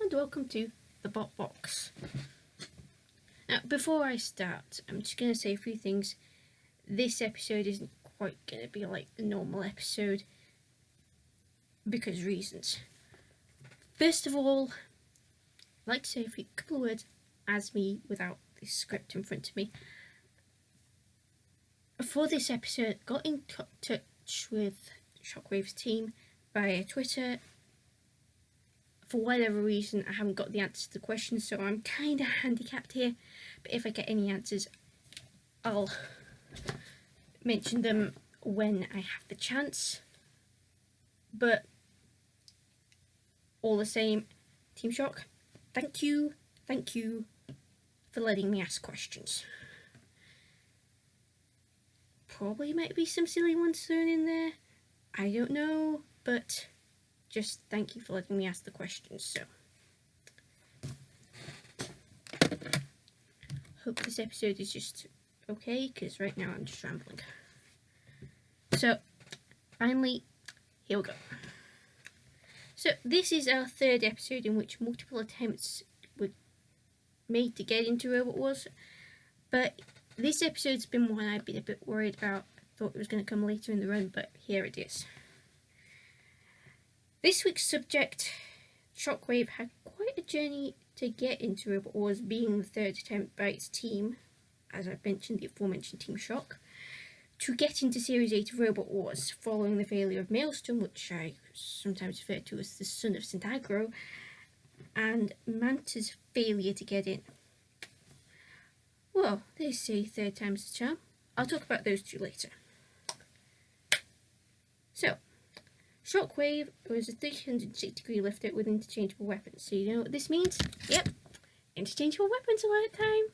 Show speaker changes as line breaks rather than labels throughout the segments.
and welcome to the Bot Box. Now, before I start, I'm just going to say a few things. This episode isn't quite going to be like the normal episode because reasons. First of all, I'd like to say a couple of words as me without this script in front of me. For this episode, I got in touch with Shockwave's team via Twitter. For whatever reason, I haven't got the answer to the question, so I'm kind of handicapped here. But if I get any answers, I'll mention them when I have the chance. But all the same, Team Shock, thank you for letting me ask questions. Probably might be some silly ones thrown in there. I don't know, but just thank you for letting me ask the questions. So, hope this episode is just okay, because right now I'm just rambling. So, finally, here we go. So, this is our third episode in which multiple attempts were made to get into Robot Wars, but this episode's been one I've been a bit worried about. I thought it was going to come later in the run, but here it is. This week's subject, Shockwave, had quite a journey to get into Robot Wars, being the third attempt by its team, as I've mentioned, the aforementioned Team Shock, to get into Series 8 of Robot Wars, following the failure of Maelstrom, which I sometimes refer to as the son of St. Aggro, and Manta's failure to get in. Well, they say third time's the charm. I'll talk about those two later. So, Shockwave was a 360-degree lifter with interchangeable weapons. So you know what this means? Yep, interchangeable weapons a lot of time.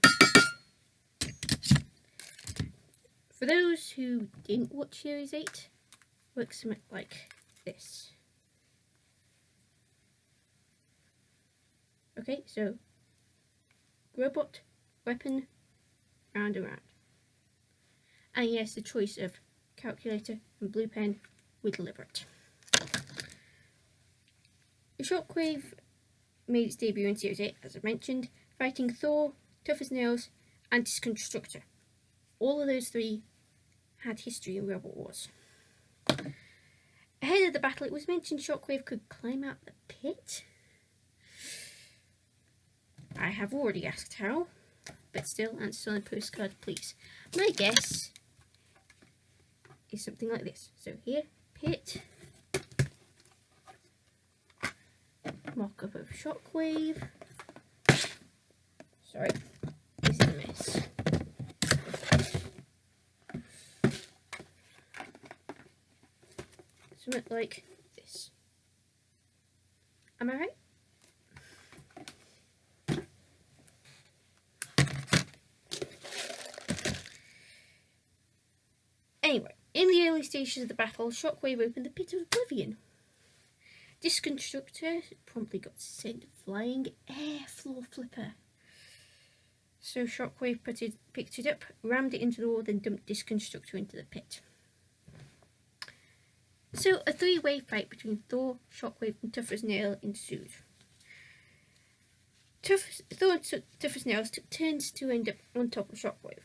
For those who didn't watch Series 8, it works something like this. Okay, so robot, weapon, round and round. And yes, the choice of calculator and blue pen were deliberate. The Shockwave made its debut in Series 8, as I mentioned, fighting Thor, Tough as Nails, and Disconstructor. All of those three had history in Robot Wars. Ahead of the battle, it was mentioned Shockwave could climb out the pit. I have already asked how, but still, answer on a postcard, please. My guess is something like this. So here, pit, mock-up of Shockwave. Sorry, this is a mess. Something like this. Am I right? Anyway, in the early stages of the battle, Shockwave opened the Pit of Oblivion. Disconstructor promptly got sent flying air floor flipper. So Shockwave picked it up, rammed it into the wall, then dumped Disconstructor into the pit. So a three-way fight between Thor, Shockwave and Tough as Nails ensued. Thor and Tough as Nails took turns to end up on top of Shockwave.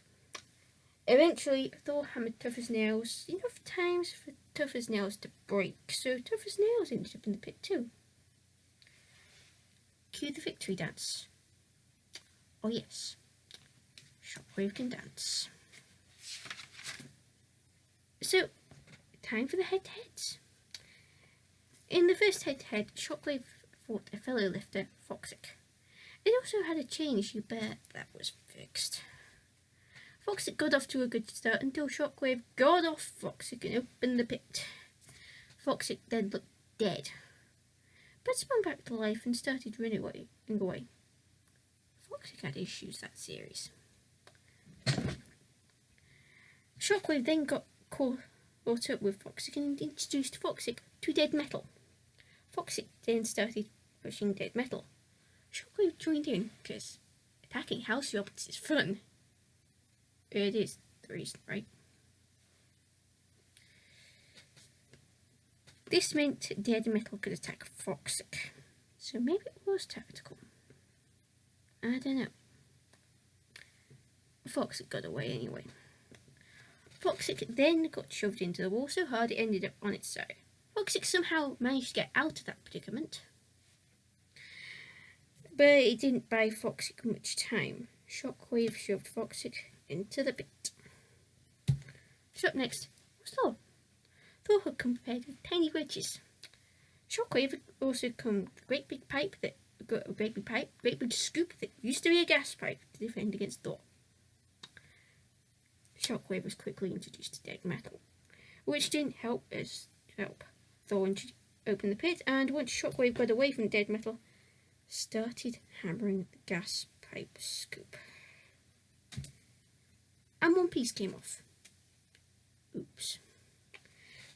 Eventually, Thor hammered Tough as Nails enough times for Tough as Nails to break, so Tough as Nails ended up in the pit too. Cue the victory dance. Oh yes, Shockwave can dance. So, time for the head-to-heads. In the first head-to-head, Shockwave fought a fellow lifter, Foxic. It also had a chain issue, but that was fixed. Foxic got off to a good start until Shockwave got off Foxic and opened the pit. Foxic then looked dead, but spun back to life and started running away. Foxic had issues that series. Shockwave then got caught up with Foxic and introduced Foxic to Dead Metal. Foxic then started pushing Dead Metal. Shockwave joined in because attacking house robots is fun. It is the reason, right? This meant Dead Metal could attack Foxic. So maybe it was tactical. I don't know. Foxic got away anyway. Foxic then got shoved into the wall so hard it ended up on its side. Foxic somehow managed to get out of that predicament, but it didn't buy Foxic much time. Shockwave shoved Foxic into the pit. So up next was Thor. Thor had come prepared with tiny wedges. Shockwave had also come with a great big scoop that used to be a gas pipe to defend against Thor. Shockwave was quickly introduced to dead metal, which didn't help Thor opened the pit, and once Shockwave got away from dead metal, started hammering the gas pipe scoop. And one piece came off. Oops.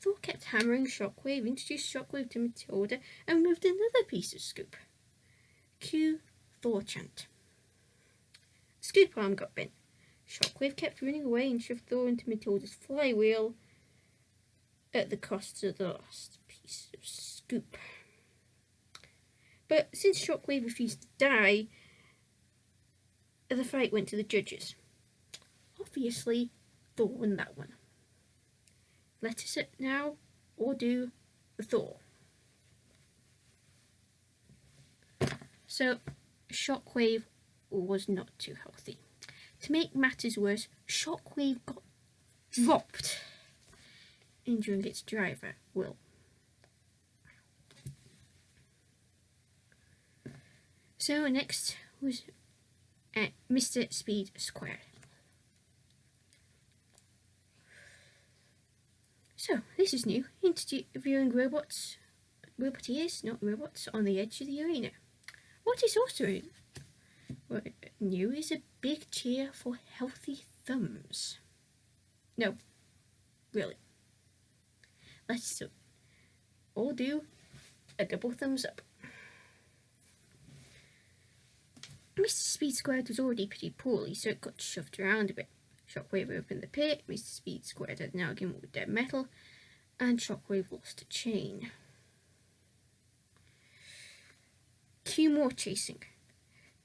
Thor kept hammering Shockwave, introduced Shockwave to Matilda, and moved another piece of scoop. Cue Thor chant. The scoop arm got bent. Shockwave kept running away and shoved Thor into Matilda's flywheel at the cost of the last piece of scoop. But since Shockwave refused to die, the fight went to the judges. Obviously, Thor won that one. Let us now all do the Thor. So, Shockwave was not too healthy. To make matters worse, Shockwave got dropped, injuring its driver, Will. So next was Mr. Speed Squared. So this is new, interviewing roboteers, not robots, on the edge of the arena. What is also new is a big cheer for healthy thumbs. No, really. Let's all do a double thumbs up. Mr. Speed Squared was already pretty poorly, so it got shoved around a bit. Shockwave opened the pit, Mr. Speed Squared had an argument with dead metal, and Shockwave lost a chain. Cue more chasing.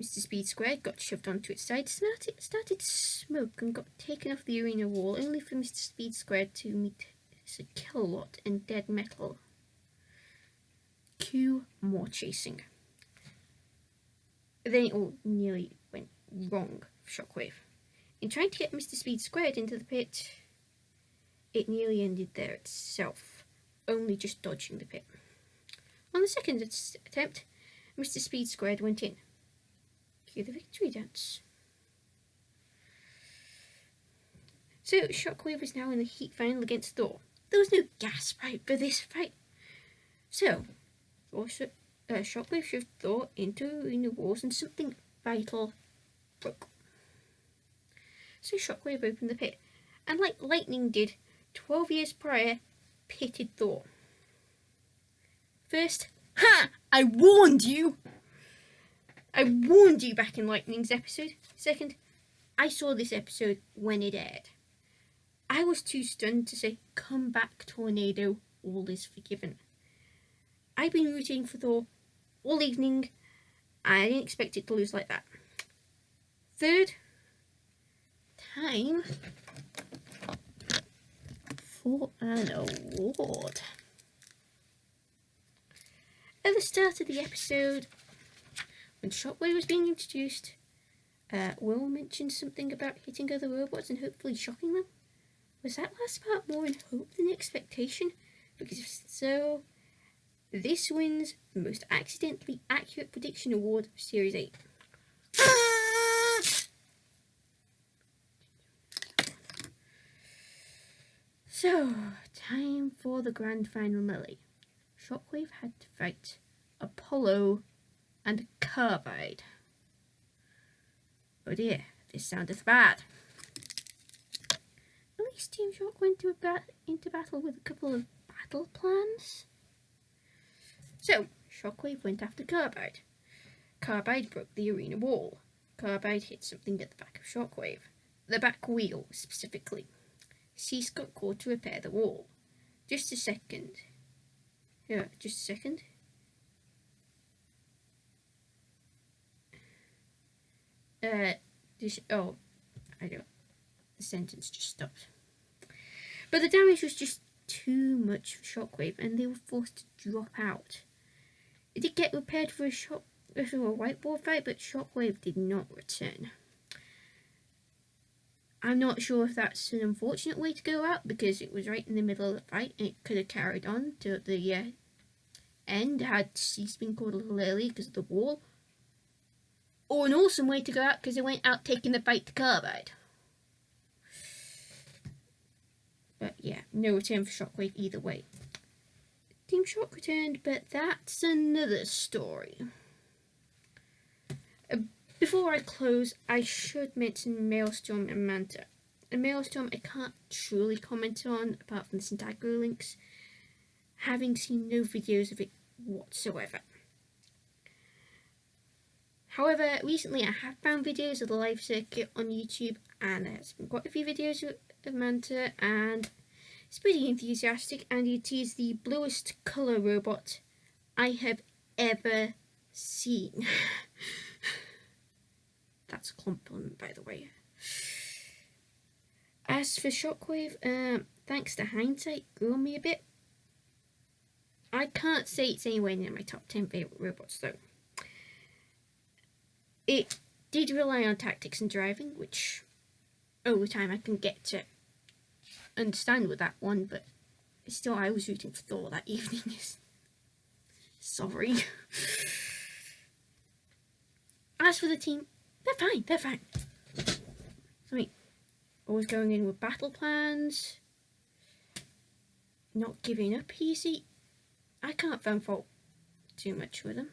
Mr. Speed Squared got shoved onto its side, started to smoke, and got taken off the arena wall, only for Mr. Speed Squared to meet a Kilowatt and dead metal. Cue more chasing. Then it all nearly went wrong for Shockwave. In trying to get Mr. Speed Squared into the pit, it nearly ended there itself, only just dodging the pit. On the second attempt, Mr. Speed Squared went in. Cue the victory dance. So Shockwave was now in the heat final against Thor. There was no gas pipe for this fight. So Shockwave shoved Thor into arena walls and something vital broke. So Shockwave opened the pit, and like lightning did 12 years prior, pitted Thor. First, ha! I warned you! I warned you back in Lightning's episode. Second, I saw this episode when it aired. I was too stunned to say, come back, Tornado, all is forgiven. I've been rooting for Thor all evening. I didn't expect it to lose like that. Third, time for an award. At the start of the episode, when Shockwave was being introduced, Will mentioned something about hitting other robots and hopefully shocking them. Was that last part more in hope than expectation? Because if so, this wins the most accidentally accurate prediction award of Series 8. So, time for the grand final melee. Shockwave had to fight Apollo and Carbide. Oh dear, this soundeth bad. At least Team Shock went into battle with a couple of battle plans. So, Shockwave went after Carbide. Carbide broke the arena wall. Carbide hit something at the back of Shockwave. The back wheel, specifically. Cease got called to repair the wall. Just a second. Oh, I don't. The sentence just stopped. But the damage was just too much for Shockwave, and they were forced to drop out. It did get repaired for a whiteboard fight, but Shockwave did not return. I'm not sure if that's an unfortunate way to go out, because it was right in the middle of the fight and it could have carried on to the end had cease been called a little early because of the wall. Or an awesome way to go out because it went out taking the fight to Carbide. But yeah, no return for Shockwave either way. Team Shock returned, but that's another story. Before I close, I should mention Maelstrom and Manta. And Maelstrom I can't truly comment on, apart from the Syntagro links, having seen no videos of it whatsoever. However, recently I have found videos of the live circuit on YouTube, and there's been quite a few videos of Manta, and it's pretty enthusiastic, and it is the bluest colour robot I have ever seen. That's a compliment, by the way. As for Shockwave, thanks to hindsight, grew on me a bit. I can't say it's anywhere near my top 10 favourite robots, though. It did rely on tactics and driving, which over time I can get to understand with that one, but still I was rooting for Thor that evening. Sorry. As for the team, they're fine. I mean, always going in with battle plans, not giving up easy. I can't find fault too much with them.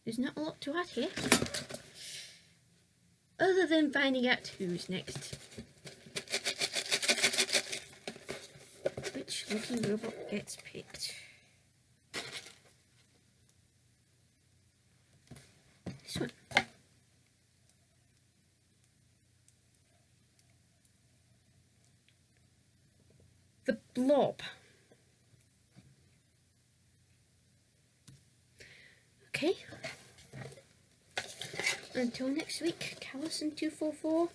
There's not a lot to add here, other than finding out who's next. Which lucky robot gets picked? This one. The Blob. Okay. Until next week, Callison244.